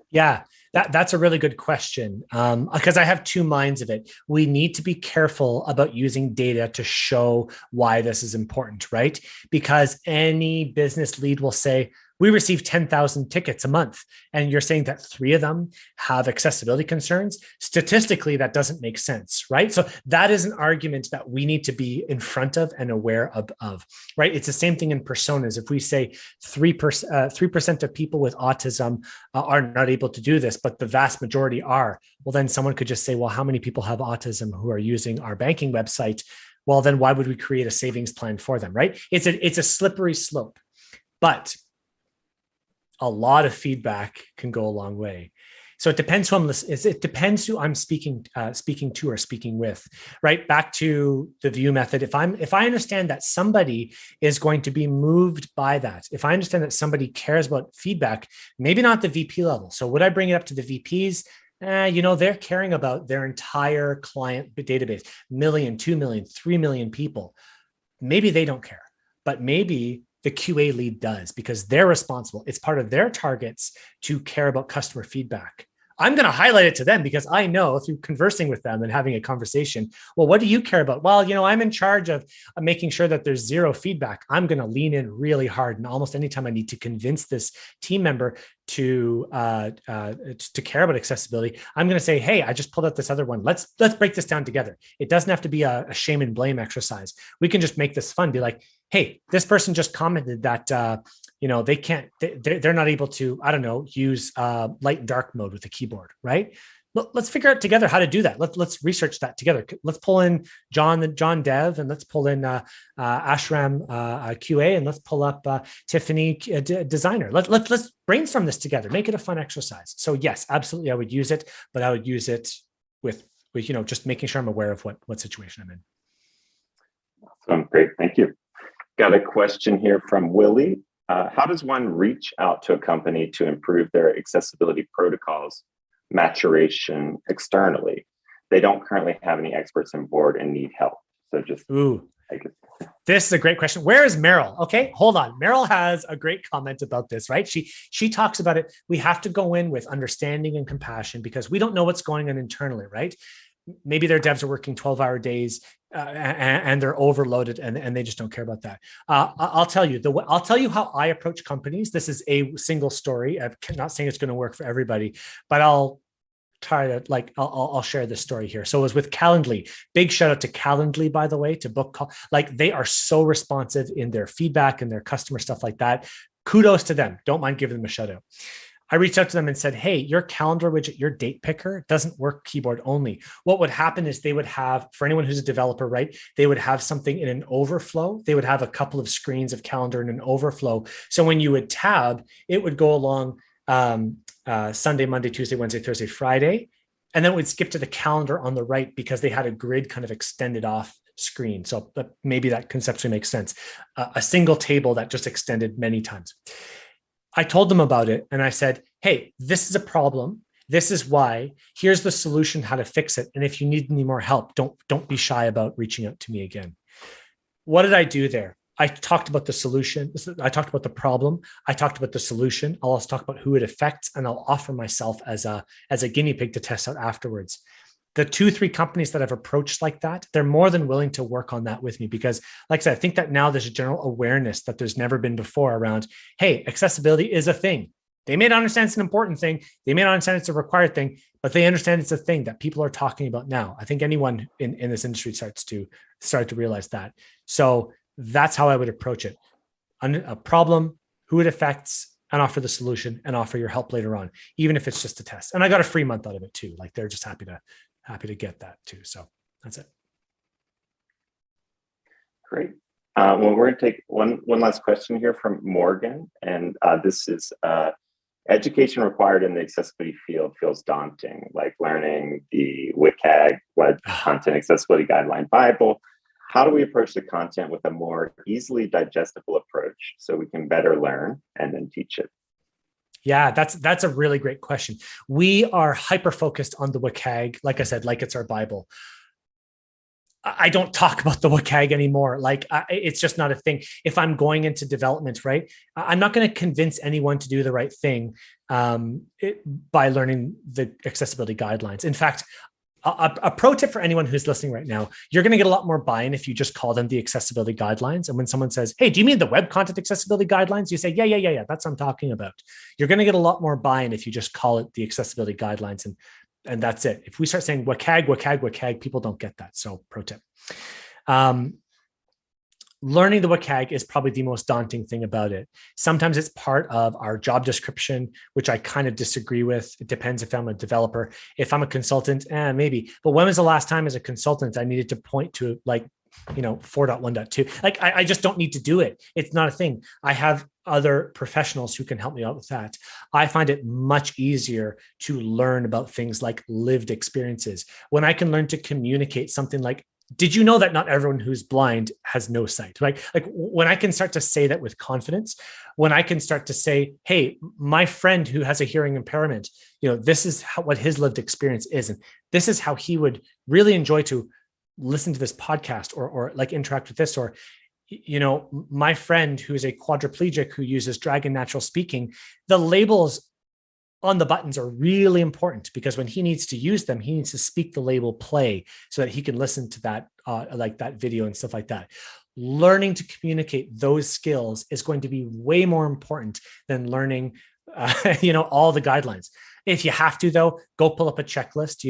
Yeah, that's a really good question, because I have two minds of it. We need to be careful about using data to show why this is important, right? Because any business lead will say, we receive 10,000 tickets a month, and you're saying that 3 of them have accessibility concerns. Statistically, that doesn't make sense, right? So that is an argument that we need to be in front of and aware of, right? It's the same thing in personas. If we say 3% of people with autism are not able to do this, but the vast majority are, well, then someone could just say, well, how many people have autism who are using our banking website? Well, then why would we create a savings plan for them, right? It's a slippery slope, but a lot of feedback can go a long way. So it depends who I'm listening. It depends who I'm speaking to or speaking with, right? Back to the view method. If I understand that somebody is going to be moved by that, if I understand that somebody cares about feedback, maybe not the VP level. So would I bring it up to the VPs? They're caring about their entire client database, 1 million, 2 million, 3 million people. Maybe they don't care, but maybe the QA lead does, because they're responsible. It's part of their targets to care about customer feedback. I'm going to highlight it to them because I know through conversing with them and having a conversation, well, what do you care about? Well, I'm in charge of making sure that there's zero feedback. I'm going to lean in really hard. And almost anytime I need to convince this team member to care about accessibility, I'm going to say, hey, I just pulled out this other one. Let's break this down together. It doesn't have to be a shame and blame exercise. We can just make this fun. Be like, hey, this person just commented that, they can't, they're not able to, use light and dark mode with the keyboard, right? Let's figure out together how to do that. Let's research that together. Let's pull in John Dev, and let's pull in Ashram QA, and let's pull up Tiffany Designer. Let's brainstorm this together. Make it a fun exercise. So yes, absolutely, I would use it, but I would use it with just making sure I'm aware of what situation I'm in. Awesome, great, thank you. Got a question here from Willie. How does one reach out to a company to improve their accessibility protocols maturation externally? They don't currently have any experts on board and need help. So just this is a great question. Where is Meryl? Okay, hold on. Meryl has a great comment about this, right? She talks about it. We have to go in with understanding and compassion because we don't know what's going on internally, right? Maybe their devs are working 12-hour days and they're overloaded and they just don't care about that. I'll tell you how I approach companies. This is a single story. I'm not saying it's going to work for everybody, but I'll try to I'll share this story here. So it was with Calendly. Big shout out to Calendly, by the way, to book call. They are so responsive in their feedback and their customer stuff like that. Kudos to them. Don't mind giving them a shout out. I reached out to them and said, hey, your calendar widget, your date picker doesn't work keyboard only. What would happen is they would have, for anyone who's a developer, right, they would have something in an overflow. They would have a couple of screens of calendar in an overflow. So when you would tab, it would go along Sunday, Monday, Tuesday, Wednesday, Thursday, Friday. And then it would skip to the calendar on the right because they had a grid kind of extended off screen. So maybe that conceptually makes sense. A single table that just extended many times. I told them about it and I said, hey, this is a problem. This is why. Here's the solution, how to fix it. And if you need any more help, don't be shy about reaching out to me again. What did I do there? I talked about the solution. I talked about the problem. I talked about the solution. I'll also talk about who it affects, and I'll offer myself as a guinea pig to test out afterwards. The 2-3 companies that I've approached like that, they're more than willing to work on that with me because, like I said, I think that now there's a general awareness that there's never been before around, hey, accessibility is a thing. They may not understand it's an important thing. They may not understand it's a required thing, but they understand it's a thing that people are talking about now. I think anyone in this industry starts to realize that. So that's how I would approach it. A problem, who it affects, and offer the solution and offer your help later on, even if it's just a test. And I got a free month out of it too. They're just happy to get that too. So that's it. Great. Well, we're going to take one last question here from Morgan, and this is education required in the accessibility field feels daunting, like learning the WCAG, Web Content Accessibility Guideline Bible. How do we approach the content with a more easily digestible approach so we can better learn and then teach it? Yeah, that's a really great question. We are hyper focused on the WCAG, like I said, like it's our Bible. I don't talk about the WCAG anymore. Like it's just not a thing. If I'm going into development, right, I'm not going to convince anyone to do the right thing by learning the accessibility guidelines. In fact, a pro tip for anyone who's listening right now, you're going to get a lot more buy-in if you just call them the accessibility guidelines. And when someone says, hey, do you mean the web content accessibility guidelines? You say, yeah, that's what I'm talking about. You're going to get a lot more buy-in if you just call it the accessibility guidelines. And that's it. If we start saying WCAG, people don't get that. So pro tip. Learning the WCAG is probably the most daunting thing about it. Sometimes it's part of our job description, which I kind of disagree with. It depends if I'm a developer. If I'm a consultant, maybe. But when was the last time as a consultant I needed to point to 4.1.2? Like I just don't need to do it. It's not a thing. I have other professionals who can help me out with that. I find it much easier to learn about things like lived experiences. When I can learn to communicate something like, did you know that not everyone who's blind has no sight? Like when I can start to say that with confidence, when I can start to say, hey, my friend who has a hearing impairment, this is what his lived experience is. And this is how he would really enjoy to listen to this podcast or like interact with this, or, my friend who's a quadriplegic who uses Dragon Natural Speaking, the labels on the buttons are really important because when he needs to use them, he needs to speak the label play so that he can listen to that, like that video and stuff like that. Learning to communicate those skills is going to be way more important than learning, all the guidelines. If you have to, though, go pull up a checklist.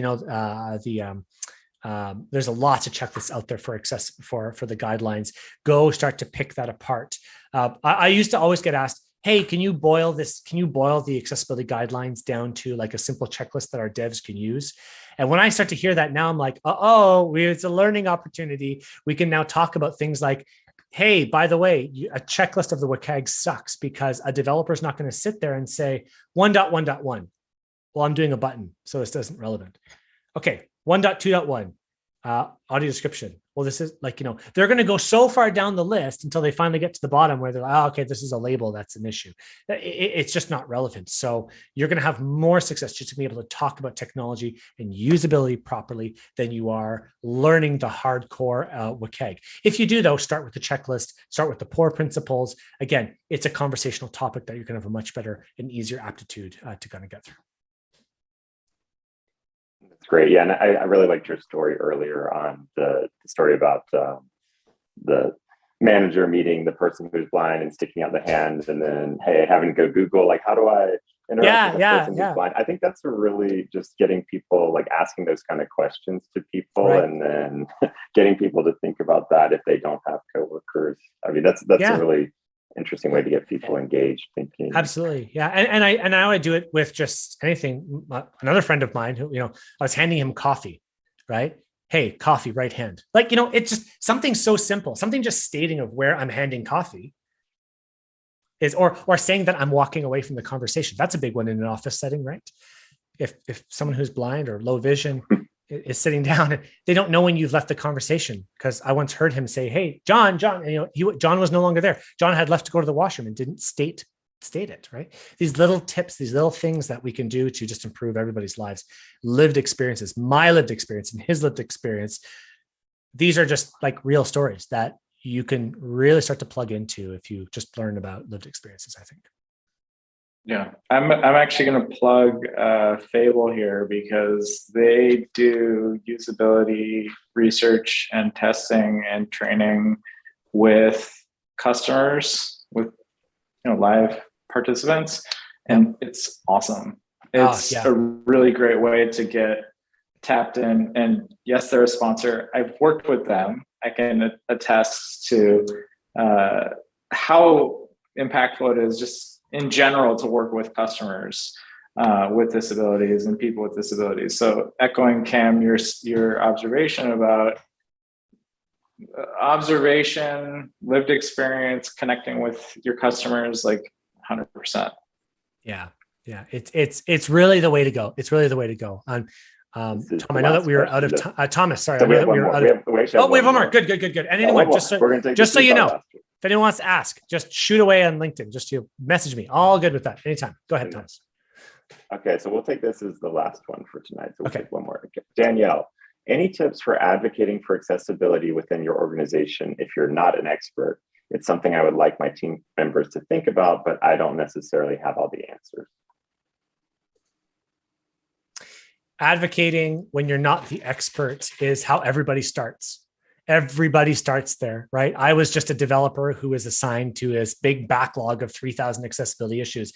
There's a lots of checklists out there for the guidelines. Go start to pick that apart. I used to always get asked, hey, can you boil the accessibility guidelines down to like a simple checklist that our devs can use? And when I start to hear that now, I'm like, it's a learning opportunity. We can now talk about things like, hey, by the way, a checklist of the WCAG sucks because a developer is not going to sit there and say 1.1.1. Well, I'm doing a button, so this isn't relevant. Okay, 1.2.1, audio description. Well, this is they're going to go so far down the list until they finally get to the bottom where they're like, okay, this is a label. That's an issue. It's just not relevant. So you're going to have more success just to be able to talk about technology and usability properly than you are learning the hardcore WCAG. If you do, though, start with the checklist, start with the core principles. Again, it's a conversational topic that you're going to have a much better and easier aptitude to kind of get through. That's great. Yeah, and I really liked your story earlier on the story about the manager meeting the person who's blind and sticking out the hand, and then having to go Google like, how do I interact with the person who's blind? I think that's really just getting people like asking those kind of questions to people, right. And then getting people to think about that if they don't have coworkers. I mean, that's a really interesting way to get people engaged thinking. Absolutely. Yeah. And I would do it with just anything. Another friend of mine who, I was handing him coffee, right? Hey, coffee, right hand. Like, it's just something so simple, something just stating of where I'm handing coffee is, or saying that I'm walking away from the conversation. That's a big one in an office setting, right? If someone who's blind or low vision is sitting down and they don't know when you've left the conversation, because I once heard him say, hey, John, and, John was no longer there. John had left to go to the washroom and didn't state it, right? These little tips, these little things that we can do to just improve everybody's lives, lived experiences, my lived experience and his lived experience. These are just like real stories that you can really start to plug into if you just learn about lived experiences, I think. Yeah, I'm actually going to plug Fable here because they do usability research and testing and training with customers, with live participants, and it's awesome. It's a really great way to get tapped in. And yes, they're a sponsor. I've worked with them. I can attest to how impactful it is just in general to work with customers with disabilities and people with disabilities. So echoing Cam, your observation about observation, lived experience, connecting with your customers, like 100%. Yeah. It's really the way to go. It's really the way to go. Tom, I know that we were out of time. Thomas, sorry. So I know that we were out of. We have one more. Good. And anyone, just so you know, if anyone wants to ask, just shoot away on LinkedIn. Just to message me. All good with that. Anytime. Go ahead, Thomas. Okay, so we'll take this as the last one for tonight. So we'll take one more. Okay. Danielle, any tips for advocating for accessibility within your organization if you're not an expert? It's something I would like my team members to think about, but I don't necessarily have all the answers. Advocating when you're not the expert is how everybody starts. Everybody starts there, right? I was just a developer who was assigned to this big backlog of 3,000 accessibility issues.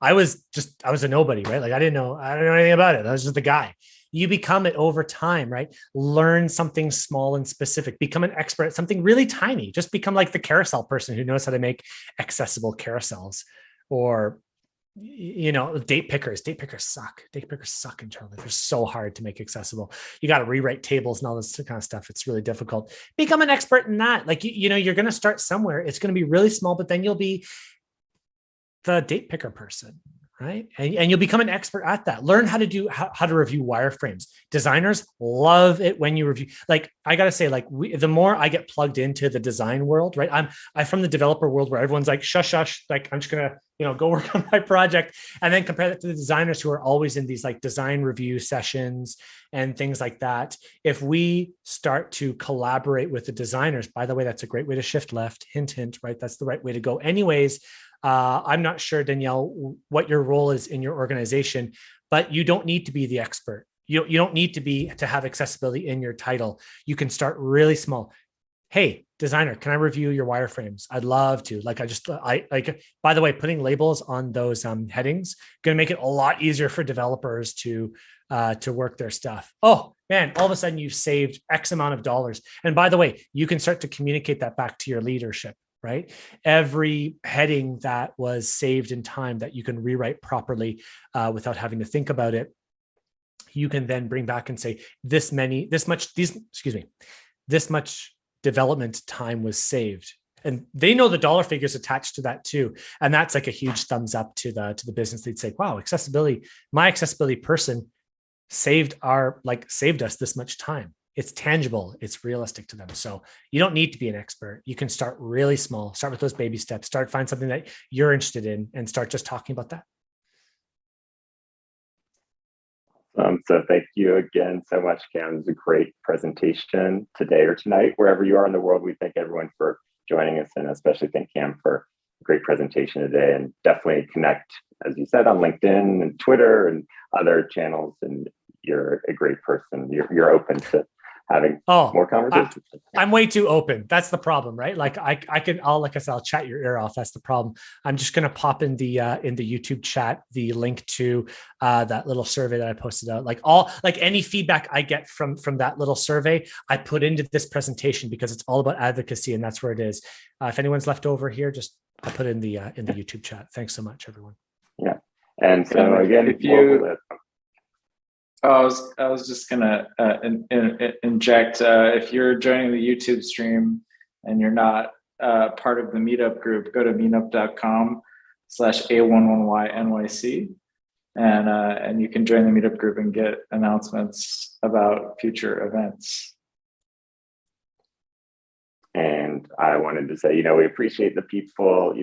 I was a nobody, right? Like I didn't know anything about it. I was just the guy. You become it over time, right? Learn something small and specific, become an expert at something really tiny. Just become like the carousel person who knows how to make accessible carousels, or, date pickers suck internally. They're so hard to make accessible. You got to rewrite tables and all this kind of stuff. It's really difficult. Become an expert in that. Like, you're going to start somewhere. It's going to be really small, but then you'll be the date picker person, right? And you'll become an expert at that. Learn how to review wireframes. Designers love it when you review. Like, I got to say, like, the more I get plugged into the design world, right? I'm from the developer world where everyone's like, shush, like, I'm just going to, go work on my project, and then compare that to the designers who are always in these like design review sessions and things like that. If we start to collaborate with the designers, by the way, that's a great way to shift left, hint, right? That's the right way to go. Anyways, I'm not sure, Danielle, what your role is in your organization, but you don't need to be the expert. You don't need to have accessibility in your title. You can start really small. Hey, designer, can I review your wireframes? I'd love to. By the way, putting labels on those headings going to make it a lot easier for developers to work their stuff. Oh man, all of a sudden you've saved X amount of dollars. And by the way, you can start to communicate that back to your leadership, right? Every heading that was saved in time that you can rewrite properly without having to think about it, you can then bring back and say this much development time was saved. And they know the dollar figures attached to that too. And that's like a huge thumbs up to the business. They'd say, wow, my accessibility person saved us this much time. It's tangible, it's realistic to them. So you don't need to be an expert. You can start really small, start with those baby steps, find something that you're interested in and start just talking about that. So thank you again so much, Cam. It was a great presentation today or tonight, wherever you are in the world. We thank everyone for joining us, and especially thank Cam for a great presentation today. And definitely connect, as you said, on LinkedIn and Twitter and other channels. And you're a great person. You're open to having more conversations. I'm way too open. That's the problem, right? Like I'll chat your ear off. That's the problem. I'm just going to pop in the YouTube chat, the link to that little survey that I posted out. Any feedback I get from that little survey, I put into this presentation because it's all about advocacy, and that's where it is. If anyone's left over here, just I'll put in the YouTube chat. Thanks so much, everyone. Yeah. And so again, if you I was just gonna inject. If you're joining the YouTube stream and you're not part of the meetup group, go to meetup.com/A11yNYC, and you can join the meetup group and get announcements about future events. And I wanted to say, we appreciate the people.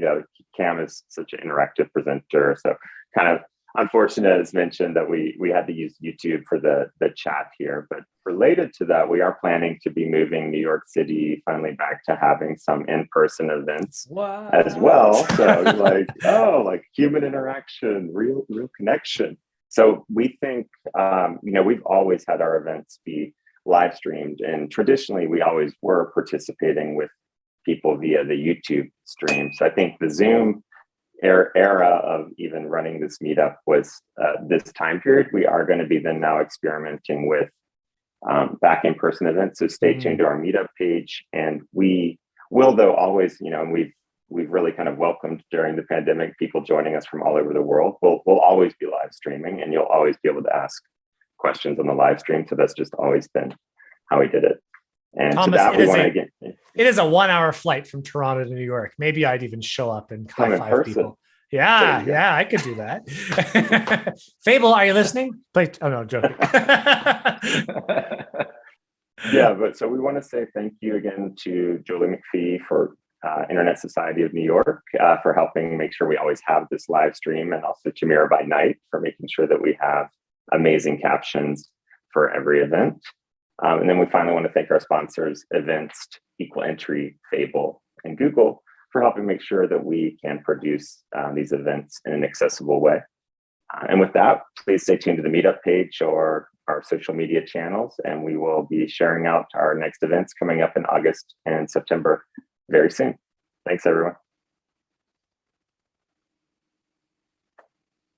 Cam is such an interactive presenter, so kind of unfortunate, as mentioned, that we had to use YouTube for the chat here. But related to that, we are planning to be moving New York City finally back to having some in-person events as well. So like human interaction, real connection. So we think, we've always had our events be live streamed, and traditionally we always were participating with people via the YouTube stream. So I think the Zoom era of even running this meetup was this time period. We are going to be then now experimenting with back in-person events. So stay tuned to our meetup page, and we will, though, always, and we've really kind of welcomed during the pandemic people joining us from all over the world. We'll always be live streaming, and you'll always be able to ask questions on the live stream. So that's just always been how we did it. And Thomas, to that, we want to get it is a 1 hour flight from Toronto to New York. Maybe I'd even show up and come high in five person. people. Yeah, go. yeah, I could do that. Fable, are you listening? Oh no, joking. Yeah, but so we want to say thank you again to Julie McPhee for Internet Society of New York for helping make sure we always have this live stream, and also to Mira by Night for making sure that we have amazing captions for every event. And then we finally want to thank our sponsors, Evinced, Equal Entry, Fable, and Google for helping make sure that we can produce these events in an accessible way. And with that, please stay tuned to the Meetup page or our social media channels, and we will be sharing out our next events coming up in August and September very soon. Thanks, everyone.